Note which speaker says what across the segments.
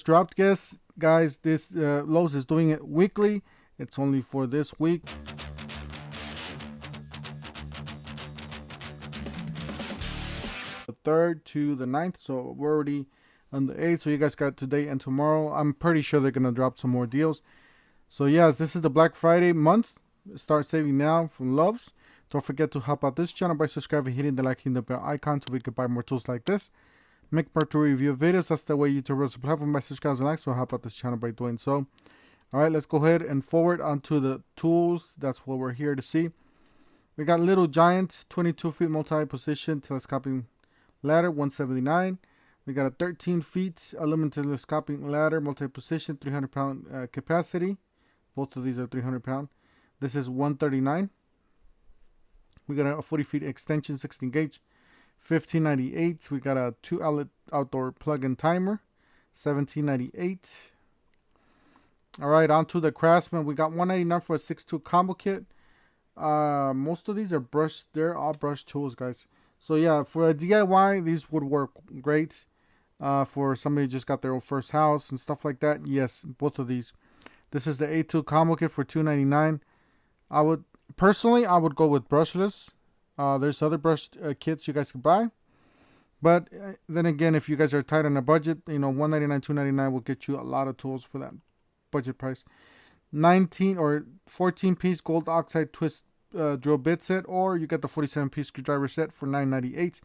Speaker 1: dropped. Guys, this Lowe's is doing it weekly. It's only for this week. The 3rd to the 9th, so we're already on the 8th, so you guys got today and tomorrow. I'm pretty sure they're gonna drop some more deals. So yes, this is the Black Friday month. Start saving now from Lowe's. Don't forget to help out this channel by subscribing, hitting the like, hitting the bell icon so we can buy more tools like this. Make more to review videos. That's the way YouTube runs the platform by subscribing and likes. So help out this channel by doing so. Alright, let's go ahead and forward onto the tools. That's what we're here to see. We got Little Giant 22 feet multi-position telescoping ladder, 179. We got a 13 feet aluminum telescoping ladder, multi-position, 300 pound capacity. Both of these are 300 pound. This is 139. We got a 40 feet extension, 16 gauge, 1598. We got a 2 outlet outdoor plug-in timer, 1798. All right, on to the Craftsman. We got 199 for a 6-tool combo kit. Most of these are brushed. They're all brush tools, guys. So yeah, for a DIY, these would work great. For somebody who just got their own first house and stuff like that, yes, both of these. This is the 8-tool combo kit for $2.99. I would go with brushless. There's other brush kits you guys can buy, but then again, if you guys are tight on a budget, you know, $1.99, $2.99 will get you a lot of tools for that budget price. 19 or 14 piece gold oxide twist drill bit set, or you get the 47 piece screwdriver set for $9.98.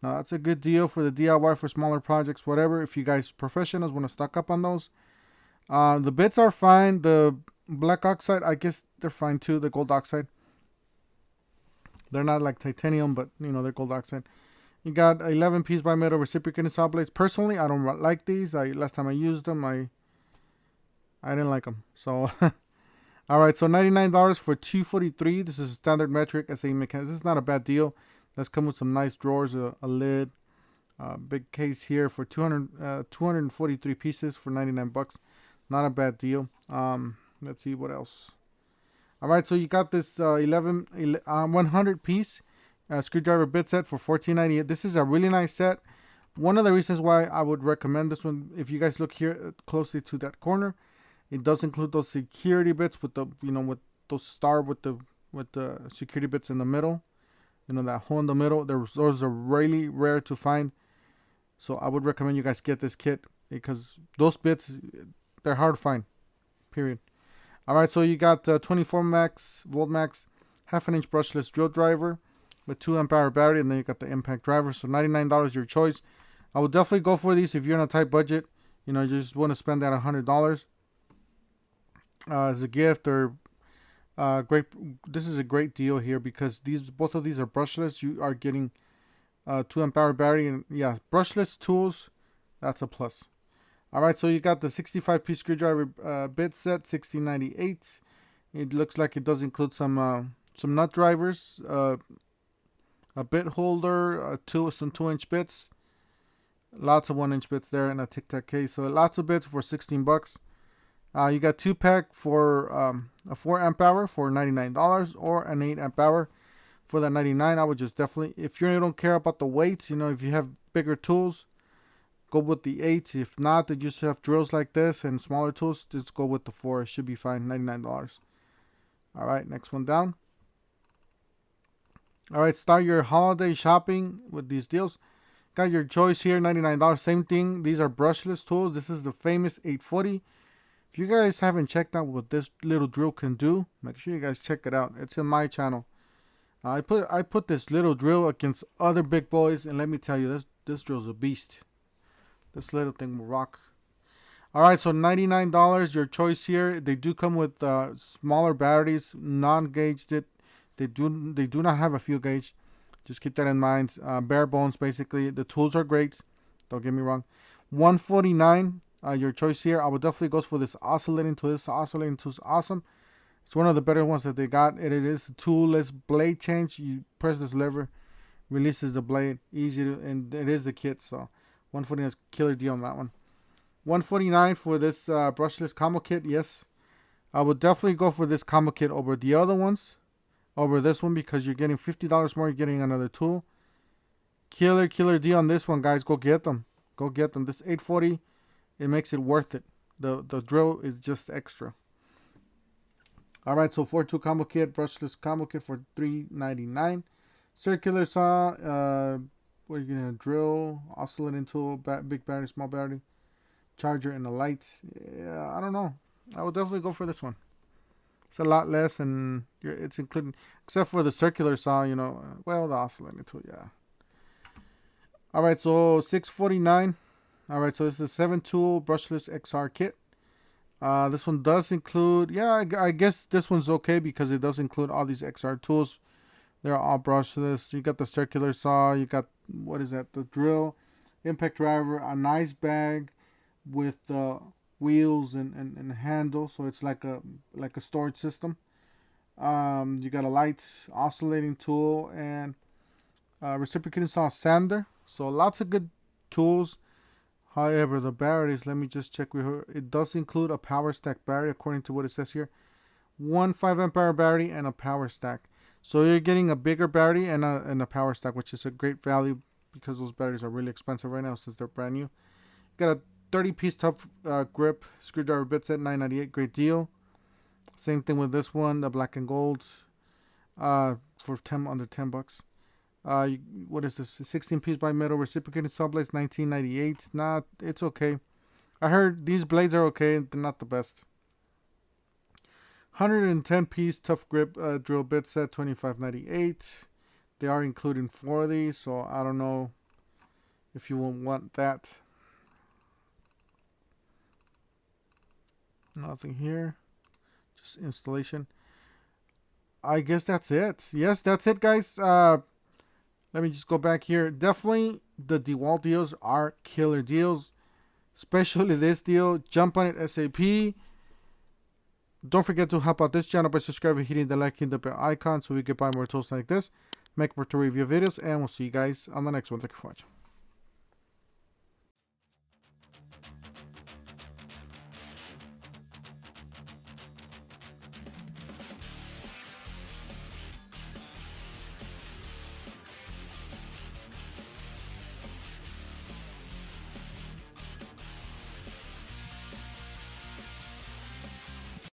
Speaker 1: Now that's a good deal for the DIY for smaller projects, whatever. If you guys professionals want to stock up on those, the bits are fine. The black oxide, I guess they're fine too. The gold oxide, they're not like titanium, but you know, they're gold oxide. You got 11 piece bimetal reciprocating saw blades. Personally, I don't like these. Last time I used them, I didn't like them. So all right, so $99 for 243. This is standard metric SA mechanism. This is not a bad deal. Let's come with some nice drawers, a lid, big case here for 243 pieces for 99 bucks. Not a bad deal. Let's see what else. All right, so you got this 100 piece screwdriver bit set for $14.98. This is a really nice set. One of the reasons why I would recommend this one, if you guys look here closely to that corner, it does include those security bits with the, you know, with those star with the security bits in the middle. You know, that hole in the middle. Those are really rare to find. So I would recommend you guys get this kit because those bits, they're hard to find. Period. All right, so you got 24 volt max, half-inch brushless drill driver with 2 amp hour battery, and then you got the impact driver. So $99 your choice. I would definitely go for these if you're on a tight budget. You know, you just want to spend that $100 as a gift or great. This is a great deal here because both of these are brushless. You are getting 2 amp hour battery, and yeah, brushless tools. That's a plus. All right, so you got the 65 piece screwdriver bit set, $16.98. It looks like it does include some nut drivers, a bit holder, some 2-inch bits, lots of 1-inch bits there, and a tic tac case. So lots of bits for 16 bucks. You got 2-pack for a 4 amp hour for $99, or an 8 amp hour for that $99. I would just definitely, if you don't care about the weights, you know, if you have bigger tools, go with the 8. If not, they just have drills like this and smaller tools, just go with the 4. It should be fine. $99. All right, next one down. All right, start your holiday shopping with these deals. Got your choice here, $99. Same thing. These are brushless tools. This is the famous 840. If you guys haven't checked out what this little drill can do, make sure you guys check it out. It's in my channel. I put this little drill against other big boys, and let me tell you, this drill's a beast. This little thing will rock. All right, so $99 your choice here. They do come with smaller batteries, non-gauged. They do not have a fuel gauge. Just keep that in mind. Bare bones, basically. The tools are great. Don't get me wrong. $149 your choice here. I would definitely go for this oscillating tool. This oscillating tool is awesome. It's one of the better ones that they got. It is a toolless blade change. You press this lever, releases the blade. Easy to, and it is the kit. So $149 is killer deal on that one. $149 for this brushless combo kit. Yes, I would definitely go for this combo kit over the other ones, over this one, because you're getting $50 more. You're getting another tool. Killer deal on this one, guys. Go get them. Go get them. This 840 it makes it worth it. The drill is just extra. All right, so 4-tool combo kit, brushless combo kit for $3.99. Circular saw, what are you gonna drill? Oscillating tool, big battery, small battery, charger, and a light. Yeah, I don't know. I would definitely go for this one. It's a lot less, and it's including, except for the circular saw, you know. Well, the oscillating tool, yeah. All right, so $6.49. All right, so this is a 7-tool brushless XR kit. This one does include, yeah, I guess this one's okay because it does include all these XR tools. They're all brushless. You got the circular saw. You got, what is that? The drill, impact driver, a nice bag with wheels and handle. So it's like a storage system. You got a light, oscillating tool, and reciprocating saw sander. So lots of good tools. However, the batteries, let me just check with her. It does include a power stack battery according to what it says here. One 5 amp hour battery and a power stack. So you're getting a bigger battery and a power stack, which is a great value because those batteries are really expensive right now since they're brand new. You got a 30-piece tough grip screwdriver bit set, $9.98, great deal. Same thing with this one, the black and gold, for under $10. What is this? 16-piece bimetal reciprocating saw blades, $19.98. Nah, it's okay. I heard these blades are okay. They're not the best. 110-piece tough grip drill bit set, $25.98. They are including 4 of these, so I don't know if you will want that. Nothing here. Just installation. I guess that's it. Yes, that's it, guys. Let me just go back here. Definitely the DeWalt deals are killer deals. Especially this deal. Jump on it ASAP. Don't forget to help out this channel by subscribing, hitting the like and the bell icon so we can buy more tools like this, make more to review videos, and we'll see you guys on the next one. Thank you for watching.